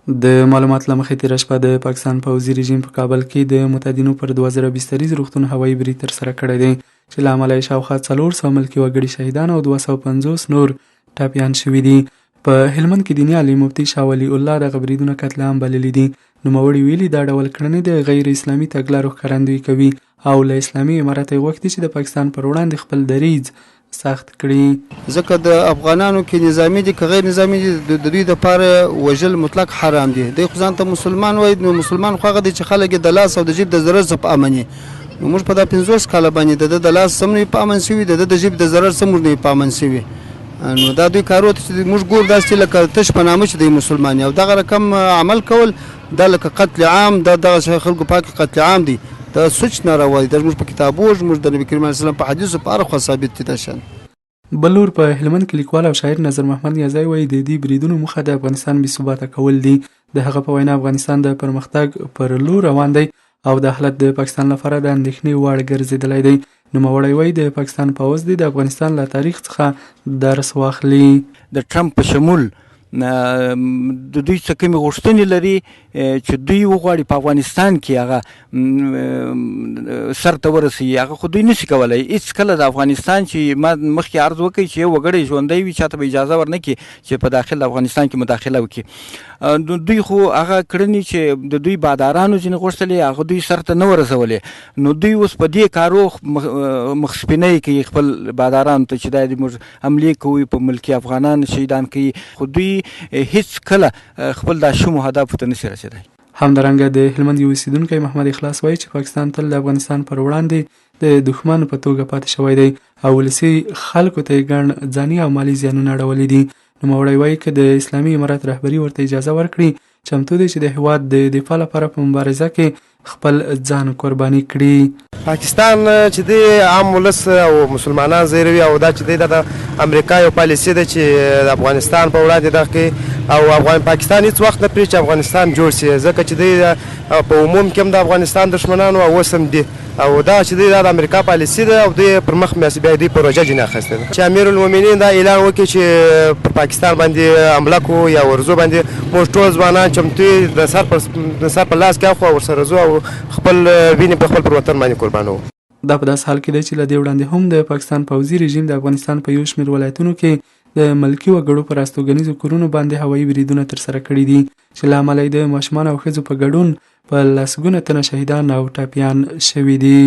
د معلومات له مخې تېره شپه د پاکستان پوځي رژیم په کابل کې د متدینو پر 2000 بستریز روغتون هوایي برید ترسره کړی دی چې له امله یې شاوخوا 400 ملکي وګړي شهیدان او 250 نور ټپیان شوي دي. په هلمند کې دیني عالم مفتي شاه ولی الله دغه بریدونه قتل عام بللي دي. نوموړي ویلي دا ډول کړنې د غیر اسلامي تګلارو ښکارندویي کوي او له اسلامي امارت یې غوښتي چې د پاکستان پر وړاندې خپل دریځ سخت کړي. ځکه د افغانانو کې نظامی دي که غیر نظامی دي د دوی دپاره وژل مطلق حرام دي. دوی خو ځان ته مسلمان وایي، نو مسلمان خو هغه دی چې خلک یې د لاس او د جیب د ضرر څخه په امن وي. نو موږ په دا 50 کاله باندې د لاس سم نه په امن شوي، د جیب د ضرر سم نه په امن شوي. نو دا دوی کارو ته چې موږ ګور داسې لکه تش په نامه چې دی مسلمان او دغه رقم عمل کول دا لکه قتل عام، دا دغه خلکو پاک قتل عام دی. دا سوچ ناروا دي. دا زموږ په کتابو زموږ د نبی کریم علیه السلام په حدیثو په هر خوا ثابت دي. دا شان بلور په هلمند کې لیکوال او شاعر نظر محمد یزای وایي د دې بریدونو موخه د افغانستان بې ثباته کول دي. د هغه په وینا افغانستان د پرمختګ پر لور روان دی او د حالت د پاکستان لپاره د اندېښنې وړ ګرځېدلی دی. نوموړی وایي د پاکستان پوځ دی د افغانستان له تاریخ څخه درس واخلي. د ټرمپ په شمول د دوی څه کومې غوښتنې لري چې دوی وغواړي په افغانستان کې هغه سر ته ورسوي، هغه خو دوی نشي کولی. هېڅ کله د افغانستان چې ما مخکې عرض وکړي چې یو وګړی ژوندی وي چاته به اجازه ورنکړي چې په داخل افغانستان کې مداخله وکړي. دوی خو هغه کړنې چې د دوی بادارانو ځینې غوښتلې هغه دوی سر ته نه ورسولې. نو دوی اوس په دې کارو مخسپینۍ کوي خپل بادارانو ته چې دا موږ حملې کوي په ملکي افغانان شهیدان کوي، خو دوی هیڅ کله خپل دا شومو هدفو ته نشي رسېدی. همدارنګه د هلمند یو اوسیدونکی محمد اخلاص وایي چې پاکستان تل د افغانستان پر وړاندې د دښمن په توګه پاتې شوی دی او ولسي خلکو ته یې ګڼ ځاني او مالي زیانونه اړولي دي. نوموړی وایي که د اسلامي امارت رهبري ورته اجازه ورکړي چمتو دی چې د هېواد د دفاع لپاره په مبارزه کې خپل ځان قرباني کړي. پاکستان چې دی عام ولس او مسلمانان زیروي او دا چې دی د امریکا یو پالیسي ده چې د افغانستان په وړاندې دغه کوي او پاکستان هیڅ وخت نه پرېږدي چې افغانستان جوړ شي، ځکه چې دی په عموم کې هم د افغانستان دښمنانو او اوس هم دي او دا چې دی د امریکا پالیسي ده او دوی پر مخ بیا دوی پروژه جنې اخیستې ده چې امیرالمؤمنین دا اعلان وکړي چې پر پاکستان باندې حمله کوو یا ورځو باندې موږ ټول ځوانان چمتو د سر په لاس کې اخوا ورسره ځو او خپل وینې په خپل پر وطن باندې قربانوو. دا په داسې حال کې دی چې له دې وړاندې هم د پاکستان پوځي رژیم د افغانستان په یو شمېر ولایتونو کې د ملکي وګړو پر استوګنیزو کورونو باندې هوایي بریدونه ترسره کړي دي چې له امله یې د ماشومانو او ښځو په ګډون په لسګونه تنه شهیدان او ټپیان شوي دي.